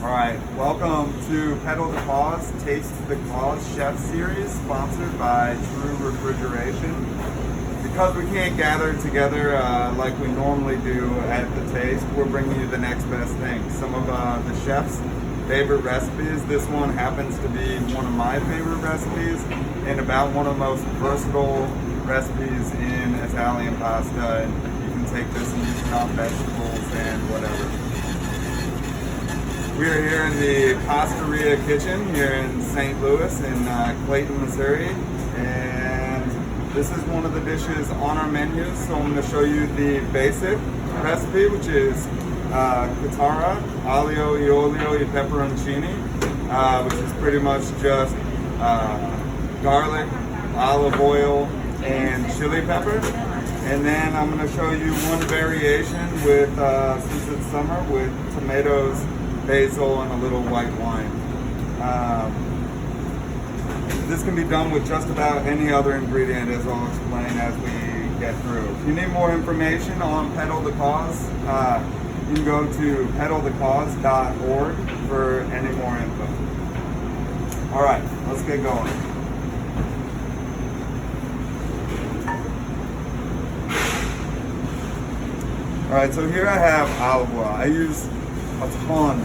Alright, welcome to Pedal the Cause, Taste the Cause Chef Series, sponsored by True Refrigeration. Because we can't gather together like we normally do at the Taste, we're bringing you the next best thing. Some of the chef's favorite recipes. This one happens to be one of my favorite recipes, and about one of the most versatile recipes in Italian pasta. And you can take this and use it on vegetables and whatever. We are here in the Pastaria kitchen here in St. Louis in Clayton, Missouri, and this is one of the dishes on our menu. So I'm going to show you the basic recipe, which is Pastaria, aglio e olio e peperoncini, which is pretty much just garlic, olive oil, and chili pepper. And then I'm going to show you one variation with, since it's summer, with tomatoes, basil, and a little white wine. This can be done with just about any other ingredient, as I'll explain as we get through. If you need more information on Pedal the Cause, you can go to pedalthecause.org for any more info. All right, let's get going. All right, so here I have olive oil. I use a ton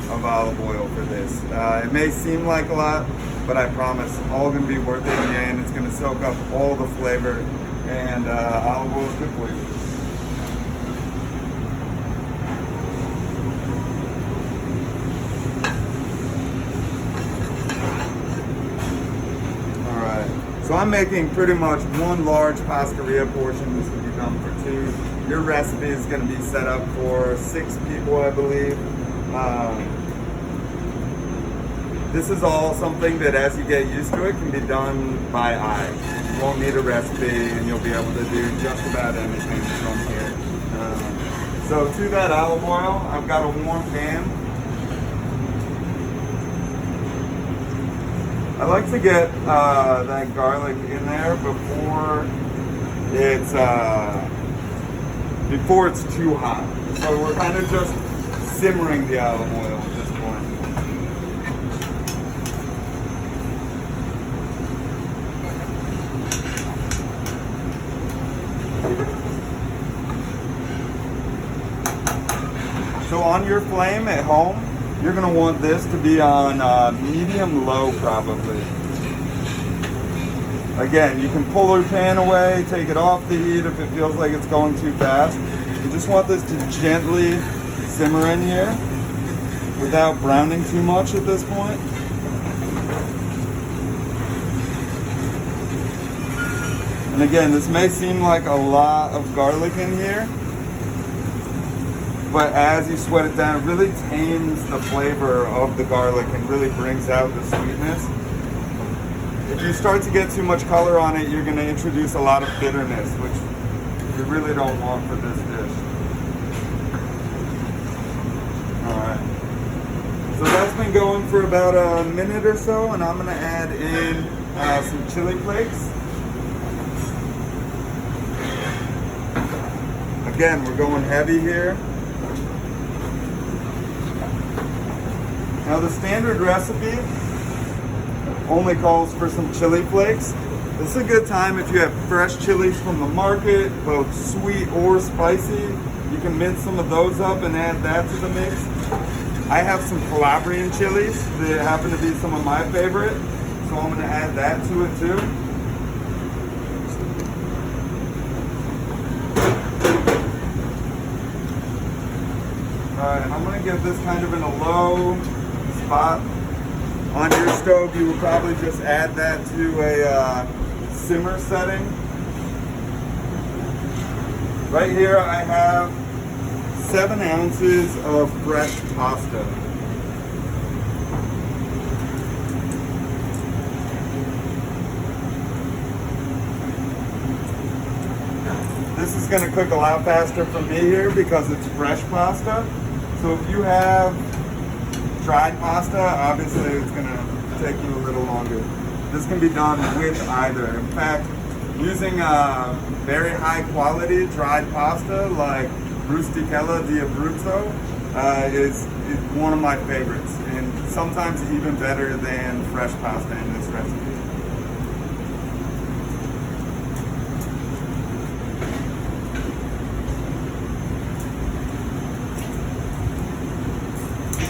of olive oil for this. It may seem like a lot, but I promise all going to be worth it in the end. It's going to soak up all the flavor, and olive oil is good for you. Alright, so I'm making pretty much one large Pastaria portion. This can be done for two. Your recipe is going to be set up for 6 people, I believe. This is all something that, as you get used to it, can be done by eye. You won't need a recipe, and you'll be able to do just about anything from here. So to that olive oil, I've got a warm pan. I like to get that garlic in there before it's too hot. So we're kind of just simmering the olive oil at this point. So on your flame at home, you're going to want this to be on medium-low probably. Again, you can pull your pan away, take it off the heat if it feels like it's going too fast. You just want this to gently simmer in here without browning too much at this point. And again, this may seem like a lot of garlic in here, but as you sweat it down, it really tames the flavor of the garlic and really brings out the sweetness. If you start to get too much color on it, you're going to introduce a lot of bitterness, which you really don't want for this dish. Alright. So that's been going for about a minute or so, and I'm going to add in some chili flakes. Again, we're going heavy here. Now the standard recipe only calls for some chili flakes. This is a good time if you have fresh chilies from the market, both sweet or spicy. You can mince some of those up and add that to the mix. I have some Calabrian chilies that happen to be some of my favorite, so I'm going to add that to it too. Alright, and I'm going to get this kind of in a low spot. On your stove, you would probably just add that to a simmer setting. Right here I have 7 ounces of fresh pasta. This is going to cook a lot faster for me here because it's fresh pasta. So if you have dried pasta, obviously it's going to take you a little longer. This can be done with either. In fact, using very high quality dried pasta like Rusticella di Abruzzo is one of my favorites, and sometimes even better than fresh pasta in this recipe.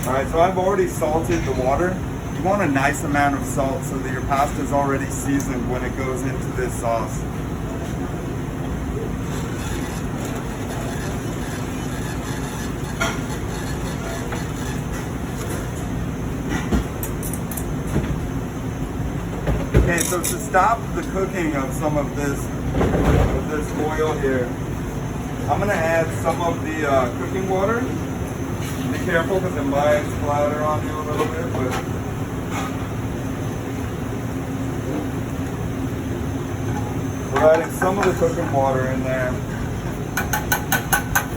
Alright, so I've already salted the water. You want a nice amount of salt so that your pasta is already seasoned when it goes into this sauce. Okay, so to stop the cooking of some of this oil here, I'm gonna add some of the cooking water. Be careful because it might splatter on you a little bit, but we're adding some of the cooking water in there.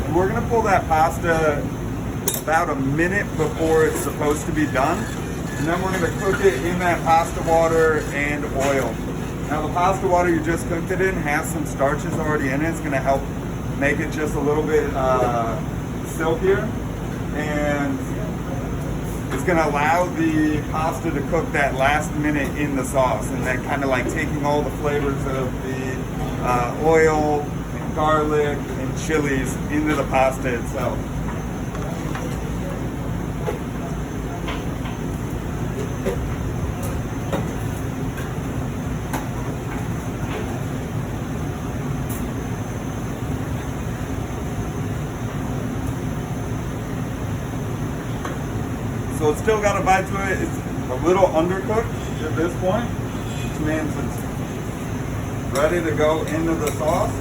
And we're gonna pull that pasta about a minute before it's supposed to be done. And then we're gonna cook it in that pasta water and oil. Now the pasta water you just cooked it in has some starches already in it. It's gonna help make it just a little bit silkier. And it's going to allow the pasta to cook that last minute in the sauce, and then kind of like taking all the flavors of the oil and garlic and chilies into the pasta itself. So it's still got a bite to it. It's a little undercooked at this point, which means it's ready to go into the sauce.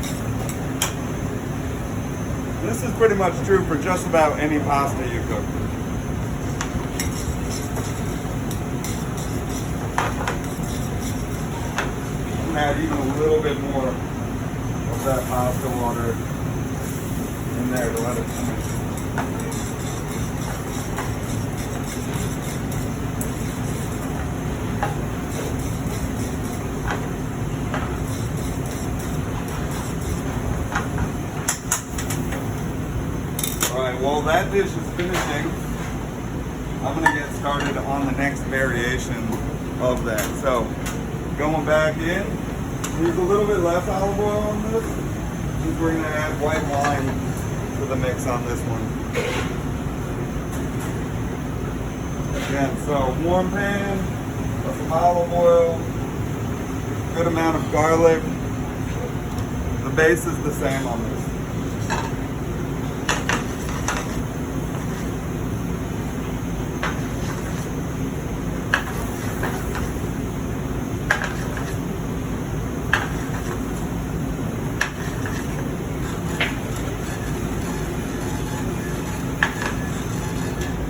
This is pretty much true for just about any pasta you cook. I'm gonna add even a little bit more of that pasta water in there to let it finish. While that dish is finishing, I'm going to get started on the next variation of that. So, going back in, there's a little bit less olive oil on this, because we're going to add white wine to the mix on this one. Again, so warm pan, some olive oil, good amount of garlic. The base is the same on this.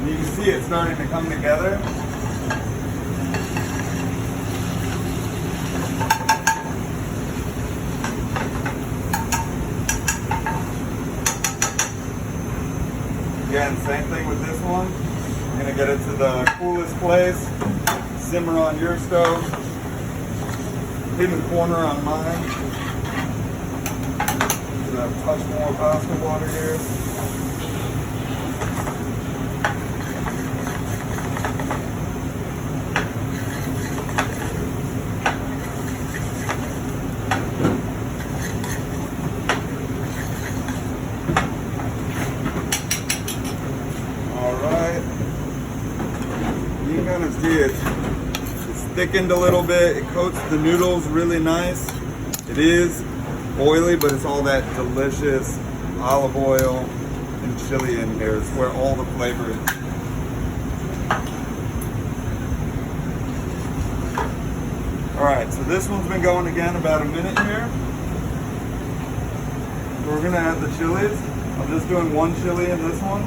You can see it starting to come together. Again, same thing with this one. I'm going to get it to the coolest place, simmer on your stove, hidden corner on mine. Just a touch more pasta water here. You can kind of see it's thickened a little bit. It coats the noodles really nice. It is oily, but it's all that delicious olive oil and chili in here. It's where all the flavor is. Alright, so this one's been going again about a minute here. So we're going to add the chilies. I'm just doing one chili in this one.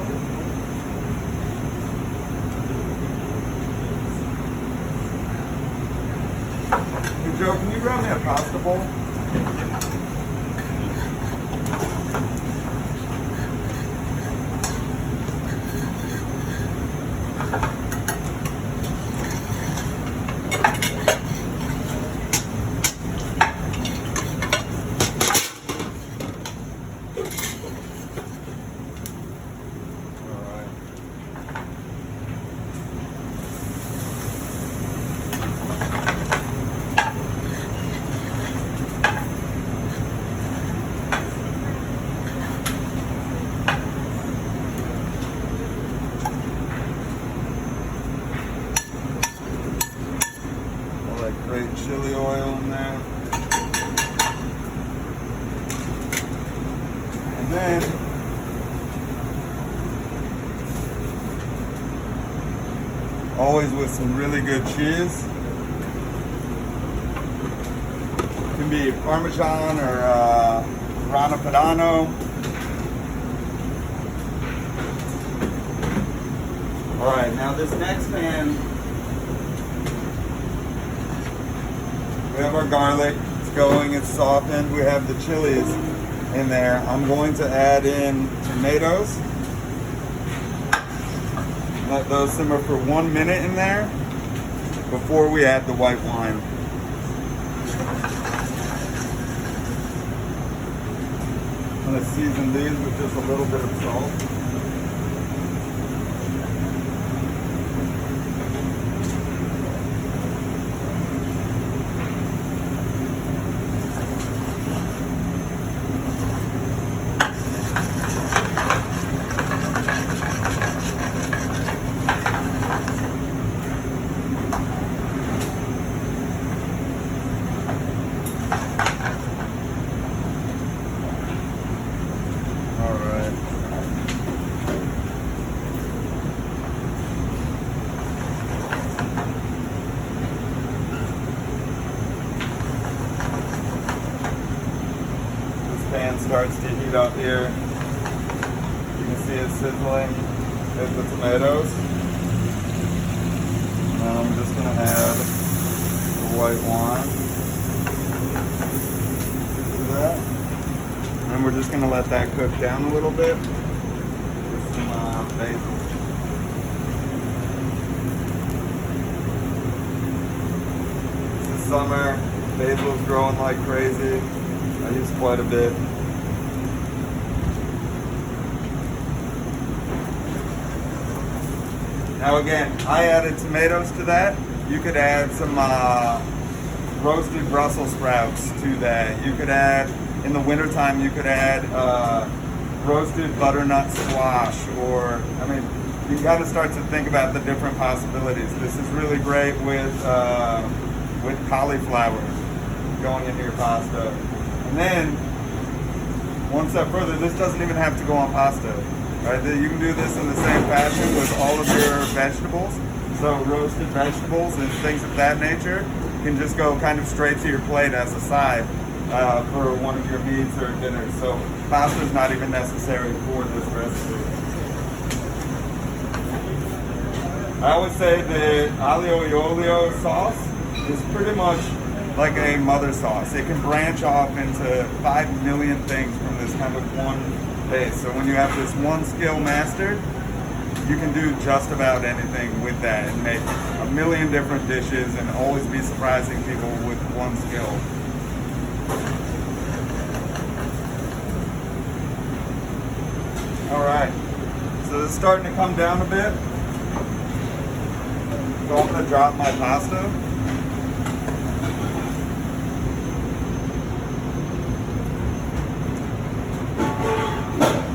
Hey Joe, can you grab me a pasta bowl? chili oil in there. And then always with some really good cheese. It can be Parmesan or Grana Padano. All right, now this next pan, we have our garlic. It's going, it's softened. We have the chilies in there. I'm going to add in tomatoes. Let those simmer for 1 minute in there before we add the white wine. I'm going to season these with just a little bit of salt. Pan starts to heat up here. You can see it sizzling with the tomatoes. And I'm just going to add the white wine to that. And we're just going to let that cook down a little bit with some basil. This summer, basil's growing like crazy. I use quite a bit. Now again, I added tomatoes to that. You could add some roasted Brussels sprouts to that. You could add, in the wintertime, you could add roasted butternut squash, or, I mean, you got to start to think about the different possibilities. This is really great with cauliflower going into your pasta. And then, one step further, this doesn't even have to go on pasta, right? You can do this in the same fashion with all of your vegetables. So roasted vegetables and things of that nature can just go kind of straight to your plate as a side for one of your meats or dinners. So pasta is not even necessary for this recipe. I would say the aglio e olio sauce is pretty much like a mother sauce. It can branch off into 5 million things from this kind of one base. So when you have this one skill mastered, you can do just about anything with that and make a million different dishes and always be surprising people with one skill. All right, so it's starting to come down a bit. So I'm gonna drop my pasta.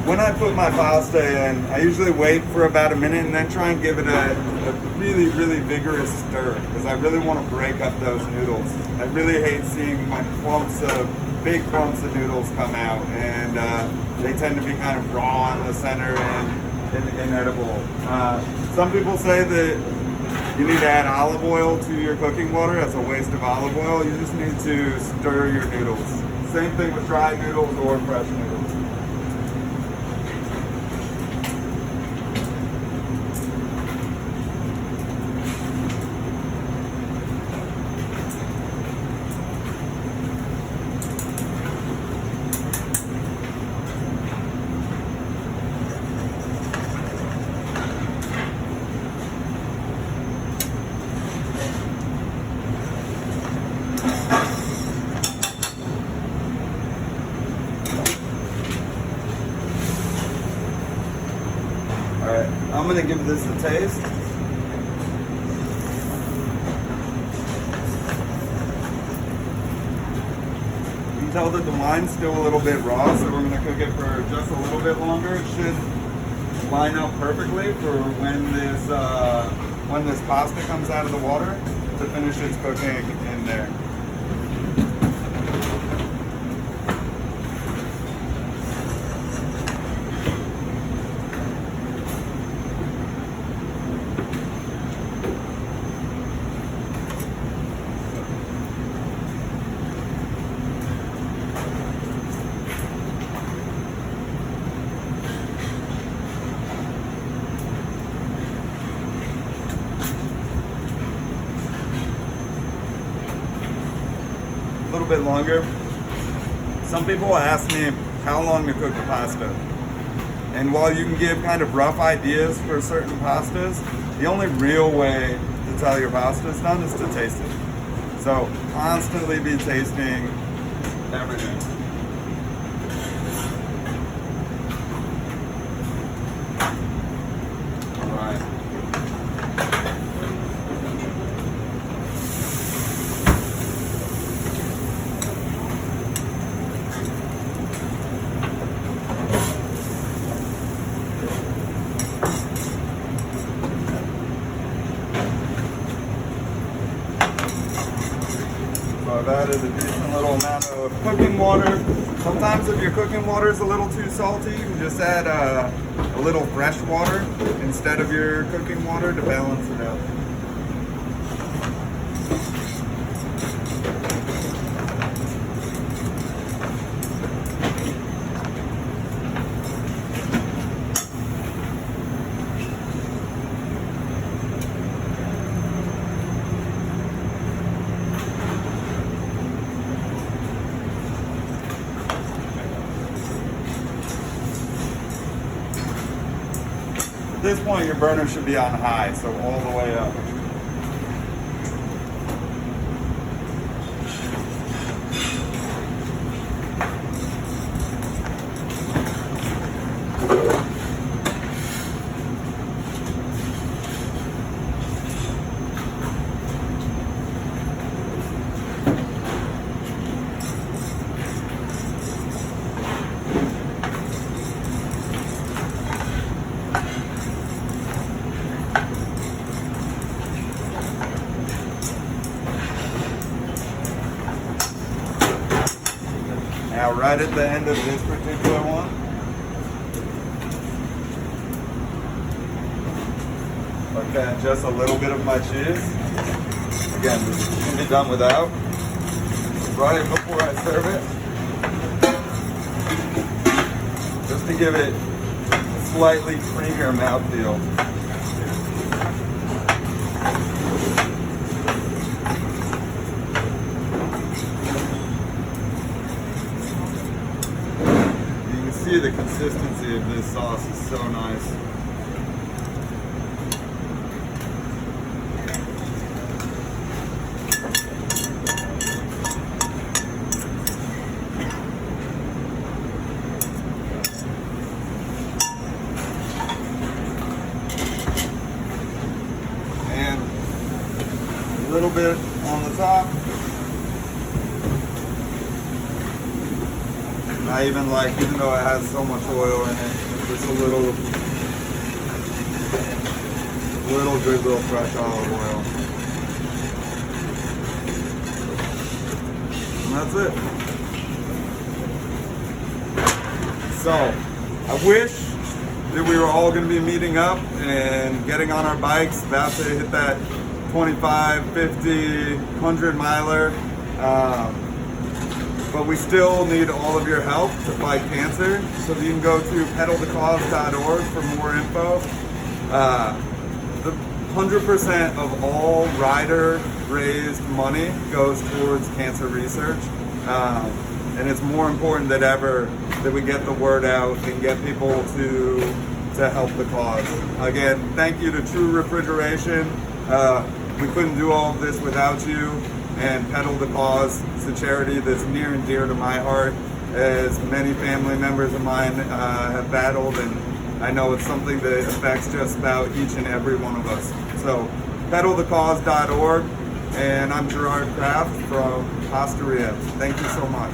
When I put my pasta in, I usually wait for about a minute and then try and give it a really, really vigorous stir, because I really want to break up those noodles. I really hate seeing my big clumps of noodles come out, and they tend to be kind of raw in the center and inedible. Some people say that you need to add olive oil to your cooking water. That's a waste of olive oil. You just need to stir your noodles. Same thing with dry noodles or fresh noodles. Alright, I'm going to give this a taste. You can tell that the wine's still a little bit raw, so we're going to cook it for just a little bit longer. It should line up perfectly for when this pasta comes out of the water. to finish its cooking in there. A little bit longer. Some people ask me how long to cook the pasta. And while you can give kind of rough ideas for certain pastas, the only real way to tell your pasta is done is to taste it. So constantly be tasting everything. All right. So I've added a decent little amount of cooking water. Sometimes if your cooking water is a little too salty, you can just add a little fresh water instead of your cooking water to balance it out. At this point, your burner should be on high, so all the way up. Now, right at the end of this particular one, okay, just a little bit of my cheese. Again, this can be done without. Right before I serve it, just to give it a slightly creamier mouthfeel. The consistency of this sauce is so nice. And a little bit on the top. I even like, even though it has so much oil in it, just a little good little fresh olive oil. And that's it. So, I wish that we were all going to be meeting up and getting on our bikes, about to hit that 25, 50, 100 miler. But we still need all of your help to fight cancer. So you can go to pedalthecause.org for more info. The 100% of all rider-raised money goes towards cancer research. And it's more important than ever that we get the word out and get people to help the cause. Again, thank you to True Refrigeration. We couldn't do all of this without you. And Pedal the Cause, it's a charity that's near and dear to my heart, as many family members of mine have battled, and I know it's something that affects just about each and every one of us. So, pedalthecause.org, and I'm Gerard Kraft from Pastaria. Thank you so much.